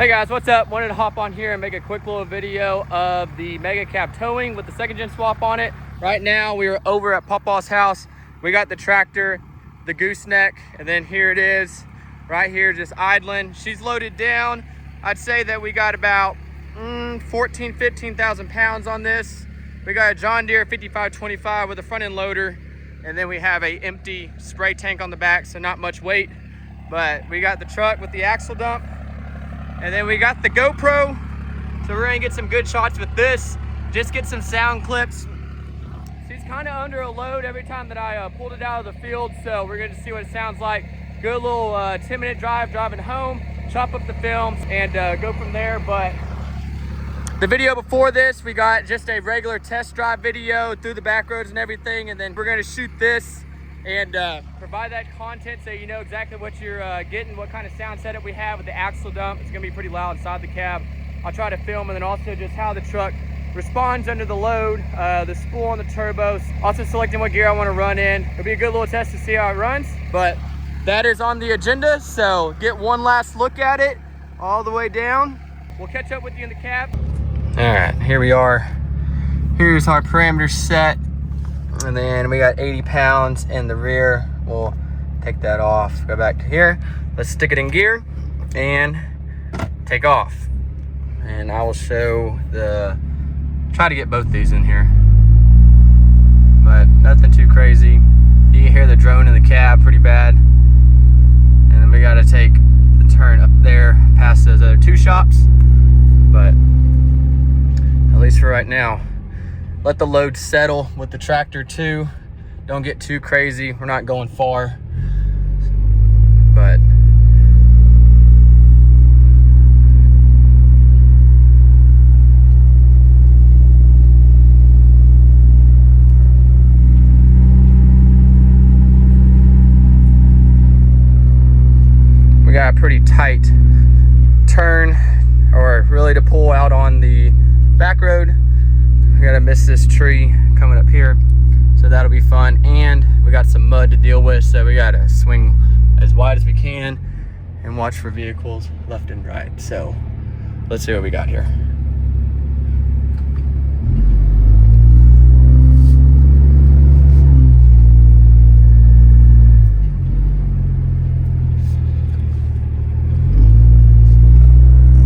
Hey guys, what's up? Wanted to hop on here and make a quick little video of the mega cab towing with the second gen swap on it. Right now we are over at Papa's house. We got the tractor, the gooseneck, and then here it is right here just idling. She's loaded down. I'd say that we got about 15,000 pounds on this. We got a John Deere 5525 with a front end loader, and then we have a empty spray tank on the back, so not much weight. But we got the truck with the axle dump, and then we got the GoPro. So we're gonna get some good shots with this, just get some sound clips. She's kind of under a load every time that I pulled it out of the field, so we're gonna see what it sounds like. Good little 10-minute drive, driving home, chop up the films, and go from there. But the video before this, we got just a regular test drive video through the back roads and everything, and then we're gonna shoot this and provide that content so you know exactly what you're getting, what kind of sound setup we have with the axle dump. It's gonna be pretty loud inside the cab. I'll try to film, and then also just how the truck responds under the load, the spool on the turbos, also selecting what gear I want to run in. It'll be a good little test to see how it runs, but that is on the agenda, so get one last look at it all the way down. We'll catch up with you in the cab. All right, here we are. Here's our parameters set. And then we got 80 pounds in the rear. We'll take that off, go back to here. Let's stick it in gear and take off. And I will show try to get both these in here, but nothing too crazy. You can hear the drone in the cab pretty bad. And then we gotta take the turn up there past those other two shops. But at least for right now, let the load settle with the tractor too. Don't get too crazy. We're not going far, but we got a pretty tight turn, or really to pull out on the back road. We gotta miss this tree coming up here, so that'll be fun. And we got some mud to deal with, so we gotta swing as wide as we can and watch for vehicles left and right. So let's see what we got here.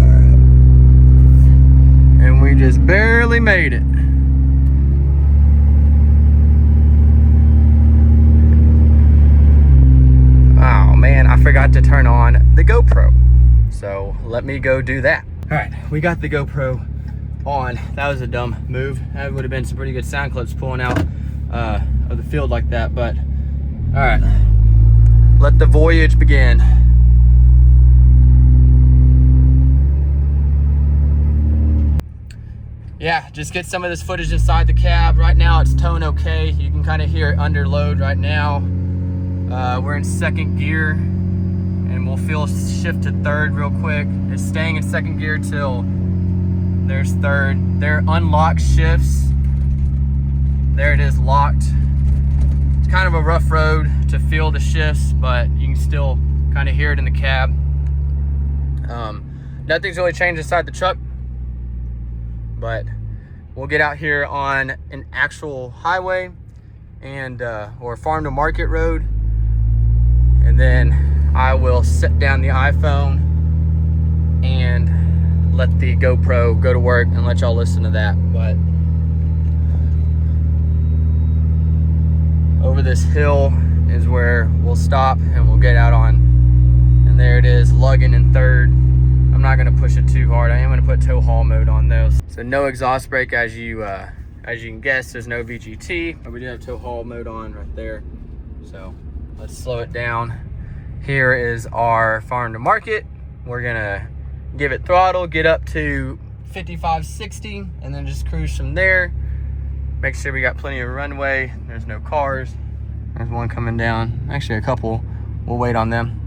All right. And we just barely made it. I forgot to turn on the GoPro, so let me go do that. All right, we got the GoPro on. That was a dumb move. That would have been some pretty good sound clips pulling out of the field like that. But all right, let the voyage begin. Yeah, just get some of this footage inside the cab. Right now it's towing okay. You can kind of hear it under load right now. We're in second gear, and we'll feel shift to third real quick. It's staying in second gear till there's third. They're unlocked shifts. There it is, locked. It's kind of a rough road to feel the shifts, but you can still kind of hear it in the cab. Nothing's really changed inside the truck, but we'll get out here on an actual highway and or farm to market road, and then I will set down the iPhone and let the GoPro go to work and let y'all listen to that. But over this hill is where we'll stop and we'll get out on, and there it is, lugging in third. I'm not gonna push it too hard. I am gonna put tow haul mode on those. So no exhaust brake, as you can guess. There's no VGT, but we do have tow haul mode on right there. So let's slow it down. Here is our farm to market. We're gonna give it throttle, get up to 55, 60, and then just cruise from there. Make sure we got plenty of runway. There's no cars. There's one coming down. Actually, a couple. We'll wait on them.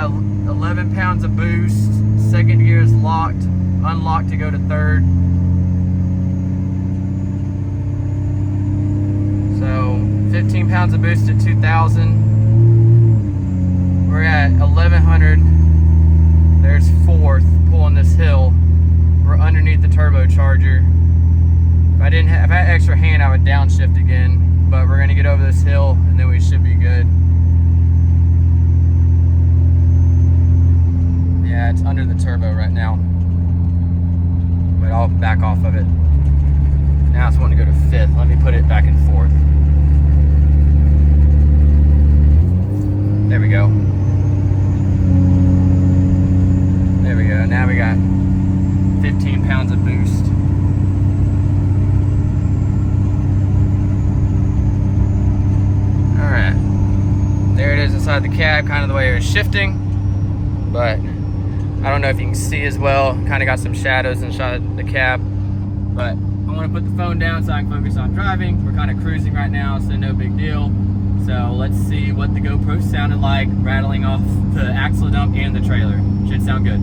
got 11 pounds of boost. Second gear is locked, unlocked to go to third. So 15 pounds of boost at 2,000. We're at 1,100. There's fourth, pulling this hill. We're underneath the turbocharger. If I had extra hand, I would downshift again, but we're gonna get over this hill and then we should be good. Yeah, it's under the turbo right now, but I'll back off of it. Now it's wanting to go to fifth. Let me put it back in fourth. There we go. There we go. Now we got 15 pounds of boost. All right. There it is inside the cab, kind of the way it was shifting, but I don't know if you can see as well. Kind of got some shadows inside the cab, but I want to put the phone down so I can focus on driving. We're kind of cruising right now, so no big deal. So let's see what the GoPro sounded like rattling off the axle dump and the trailer. Should sound good.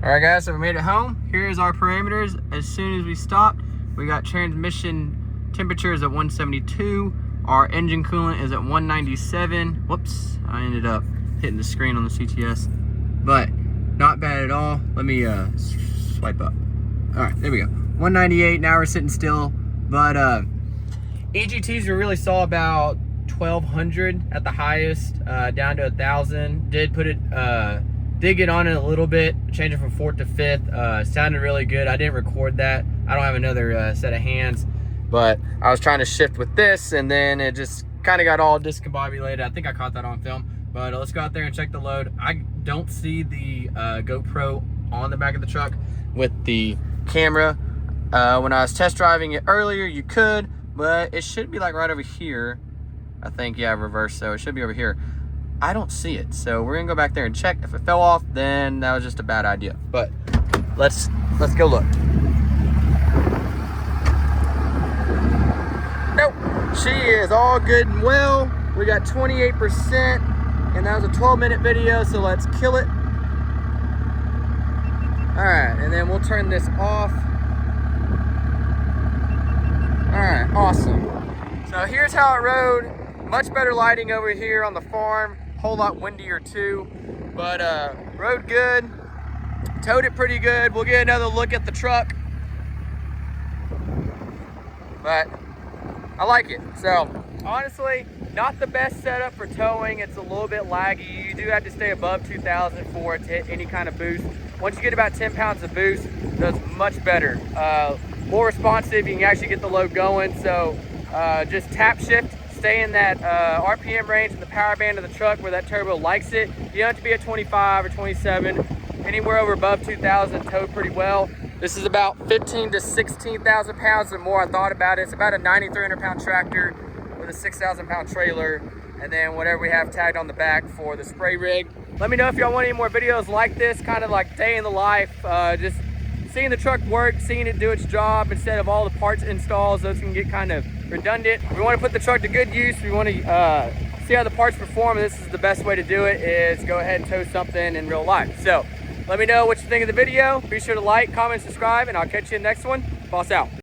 All right guys, so we made it home. Here's our parameters. As soon as we stopped, we got transmission temperature is at 172. Our engine coolant is at 197. Whoops, I ended up hitting the screen on the CTS, but not bad at all. Let me swipe up. All right, there we go. 198, now we're sitting still, but EGTs we really saw about 1200 at the highest, down to 1000. Did get on it a little bit, changing from fourth to fifth. Sounded really good. I didn't record that. I don't have another set of hands, but I was trying to shift with this, and then it just kind of got all discombobulated. I think I caught that on film, but let's go out there and check the load. I don't see the GoPro on the back of the truck with the camera. When I was test driving it earlier, you could, but it should be like right over here. I think, yeah, reverse, so it should be over here. I don't see it, so we're gonna go back there and check. If it fell off, then that was just a bad idea. But let's go look. Nope, she is all good and well. We got 28%, and that was a 12-minute video, so let's kill it. All right, and then we'll turn this off. All right, awesome. So here's how it rode. Much better lighting over here on the farm. Whole lot windier too, but rode good, towed it pretty good. We'll get another look at the truck, but I like it. So honestly, not the best setup for towing. It's a little bit laggy. You do have to stay above 2,000 for it to hit any kind of boost. Once you get about 10 pounds of boost, it does much better. More responsive, you can actually get the load going. So just tap shift, stay in that RPM range in the power band of the truck where that turbo likes it. You don't have to be at 25 or 27. Anywhere over above 2,000, towed pretty well. This is about 15 to 16,000 pounds. The more I thought about it, it's about a 9,300 pound tractor with a 6,000 pound trailer, and then whatever we have tagged on the back for the spray rig. Let me know if y'all want any more videos like this, kind of like day in the life, just seeing the truck work, seeing it do its job instead of all the parts installs. Those can get kind of redundant. We want to put the truck to good use. We want to see how the parts perform, and this is the best way to do it, is go ahead and tow something in real life. So let me know what you think of the video. Be sure to like, comment, subscribe, and I'll catch you in the next one. Boss out.